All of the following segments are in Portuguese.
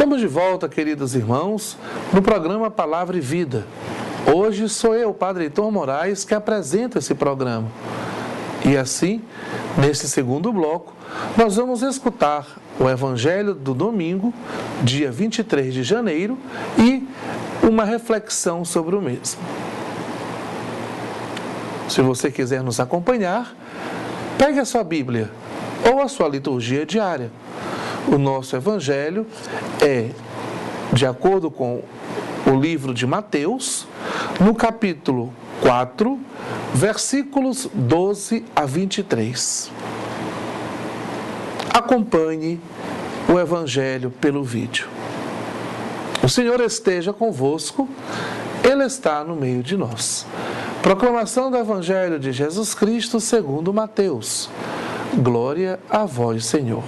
Estamos de volta, queridos irmãos, no programa Palavra e Vida. Hoje sou eu, Padre Heitor Moraes, que apresento esse programa. E assim, nesse segundo bloco, nós vamos escutar o Evangelho do domingo, dia 23 de janeiro, e uma reflexão sobre o mesmo. Se você quiser nos acompanhar, pegue a sua Bíblia ou a sua liturgia diária. O nosso Evangelho é, de acordo com o livro de Mateus, no capítulo 4, versículos 12 a 23. Acompanhe o Evangelho pelo vídeo. O Senhor esteja convosco, Ele está no meio de nós. Proclamação do Evangelho de Jesus Cristo segundo Mateus. Glória a vós, Senhor.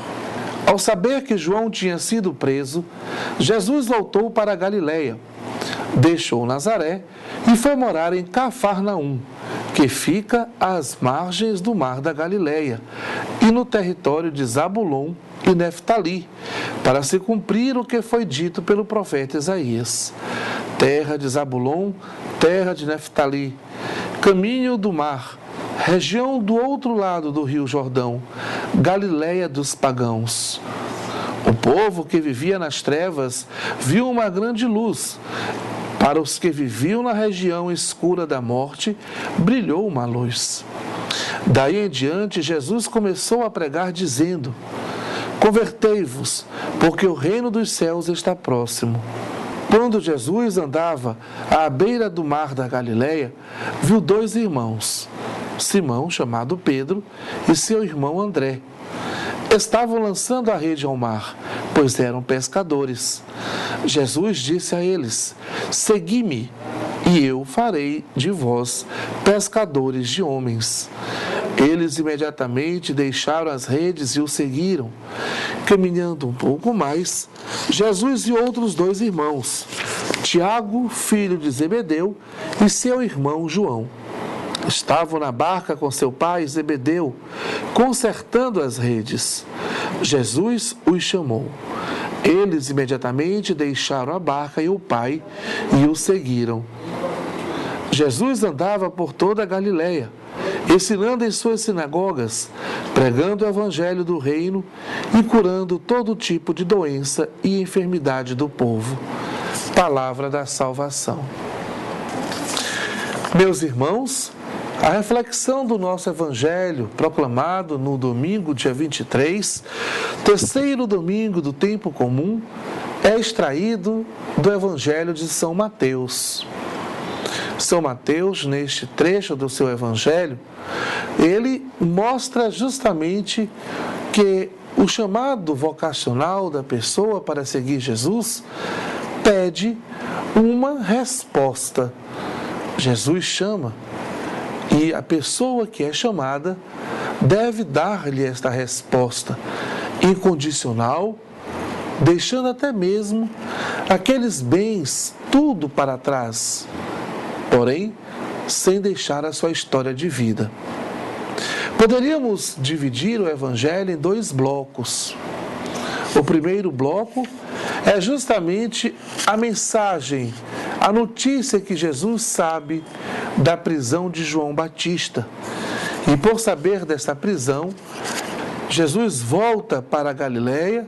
Ao saber que João tinha sido preso, Jesus voltou para a Galileia, deixou Nazaré e foi morar em Cafarnaum, que fica às margens do mar da Galileia, e no território de Zabulon e Neftali, para se cumprir o que foi dito pelo profeta Isaías. Terra de Zabulon, terra de Neftali, caminho do mar, região do outro lado do rio Jordão, Galileia dos pagãos. O povo que vivia nas trevas viu uma grande luz. Para os que viviam na região escura da morte, brilhou uma luz. Daí em diante, Jesus começou a pregar dizendo: convertei-vos, porque o reino dos céus está próximo. Quando Jesus andava à beira do mar da Galileia, viu dois irmãos, Simão, chamado Pedro, e seu irmão André. Estavam lançando a rede ao mar, pois eram pescadores. Jesus disse a eles: segui-me, e eu farei de vós pescadores de homens. Eles imediatamente deixaram as redes e o seguiram. Caminhando um pouco mais, Jesus e outros dois irmãos, Tiago, filho de Zebedeu, e seu irmão João, estavam na barca com seu pai Zebedeu, consertando as redes. Jesus os chamou. Eles imediatamente deixaram a barca e o pai e o seguiram. Jesus andava por toda a Galileia, ensinando em suas sinagogas, pregando o evangelho do reino e curando todo tipo de doença e enfermidade do povo. Palavra da salvação. Meus irmãos, a reflexão do nosso Evangelho, proclamado no domingo, dia 23, terceiro domingo do tempo comum, é extraído do Evangelho de São Mateus. São Mateus, neste trecho do seu Evangelho, ele mostra justamente que o chamado vocacional da pessoa para seguir Jesus pede uma resposta. Jesus chama. E a pessoa que é chamada deve dar-lhe esta resposta incondicional, deixando até mesmo aqueles bens tudo para trás, porém, sem deixar a sua história de vida. Poderíamos dividir o Evangelho em dois blocos. O primeiro bloco é justamente a mensagem, a notícia que Jesus sabe da prisão de João Batista. E por saber dessa prisão, Jesus volta para a Galileia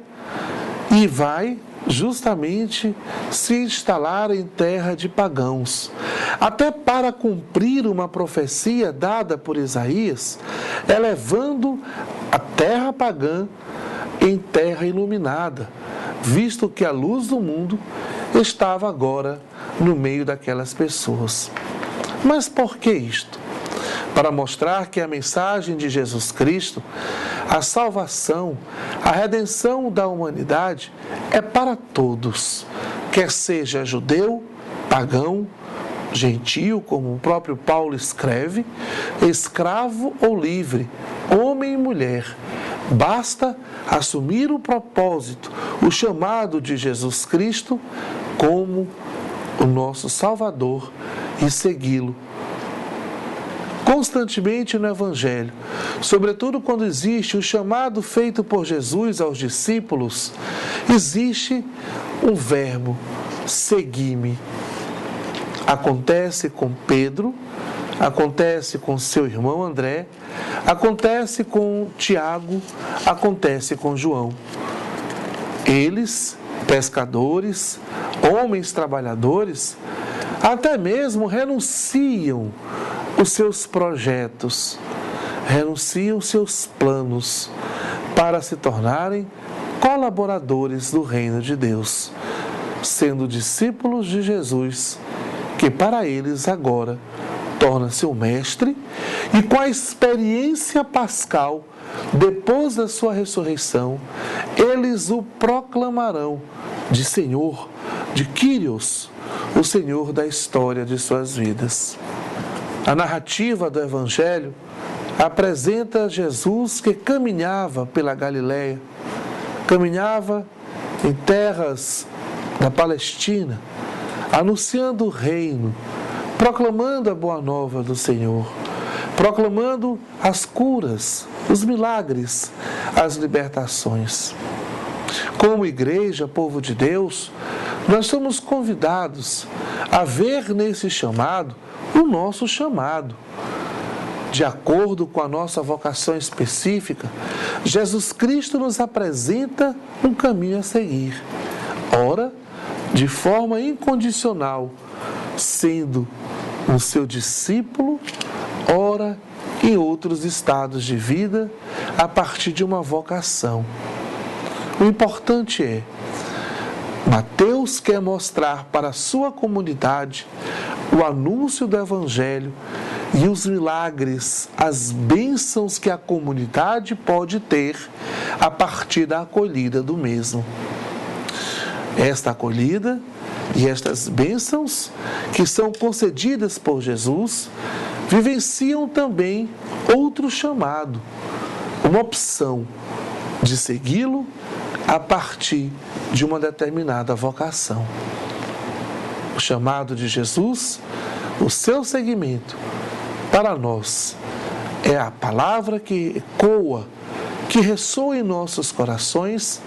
e vai justamente se instalar em terra de pagãos, até para cumprir uma profecia dada por Isaías, elevando a terra pagã em terra iluminada, visto que a luz do mundo estava agora no meio daquelas pessoas. Mas por que isto? Para mostrar que a mensagem de Jesus Cristo, a salvação, a redenção da humanidade é para todos, quer seja judeu, pagão, gentio, como o próprio Paulo escreve, escravo ou livre, homem e mulher. Basta assumir o propósito, o chamado de Jesus Cristo como o nosso Salvador e segui-lo. constantemente no Evangelho, sobretudo quando existe o chamado feito por Jesus aos discípulos, existe um verbo, segui-me. Acontece com Pedro, acontece com seu irmão André, acontece com Tiago, acontece com João. Eles, pescadores, homens trabalhadores, até mesmo renunciam os seus projetos, renunciam os seus planos para se tornarem colaboradores do reino de Deus, sendo discípulos de Jesus, que para eles agora torna-se o mestre, e com a experiência pascal, depois da sua ressurreição, eles o proclamarão de Senhor, de Kyrios, o Senhor da história de suas vidas. A narrativa do Evangelho apresenta Jesus que caminhava pela Galileia, caminhava em terras da Palestina, anunciando o reino, proclamando a boa nova do Senhor, proclamando as curas, os milagres, as libertações. Como igreja, povo de Deus, nós somos convidados a ver nesse chamado o nosso chamado. De acordo com a nossa vocação específica, Jesus Cristo nos apresenta um caminho a seguir. Ora, de forma incondicional, sendo o seu discípulo, ora em outros estados de vida, a partir de uma vocação. O importante é, Mateus quer mostrar para a sua comunidade o anúncio do Evangelho e os milagres, as bênçãos que a comunidade pode ter a partir da acolhida do mesmo. Esta acolhida e estas bênçãos que são concedidas por Jesus vivenciam também outro chamado, uma opção de segui-lo a partir de uma determinada vocação. O chamado de Jesus, o seu seguimento, para nós, é a palavra que ecoa, que ressoa em nossos corações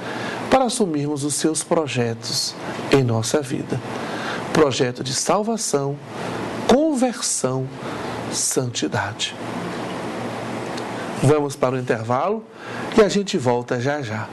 para assumirmos os seus projetos em nossa vida. Projeto de salvação, conversão, santidade. Vamos para o intervalo e a gente volta já já.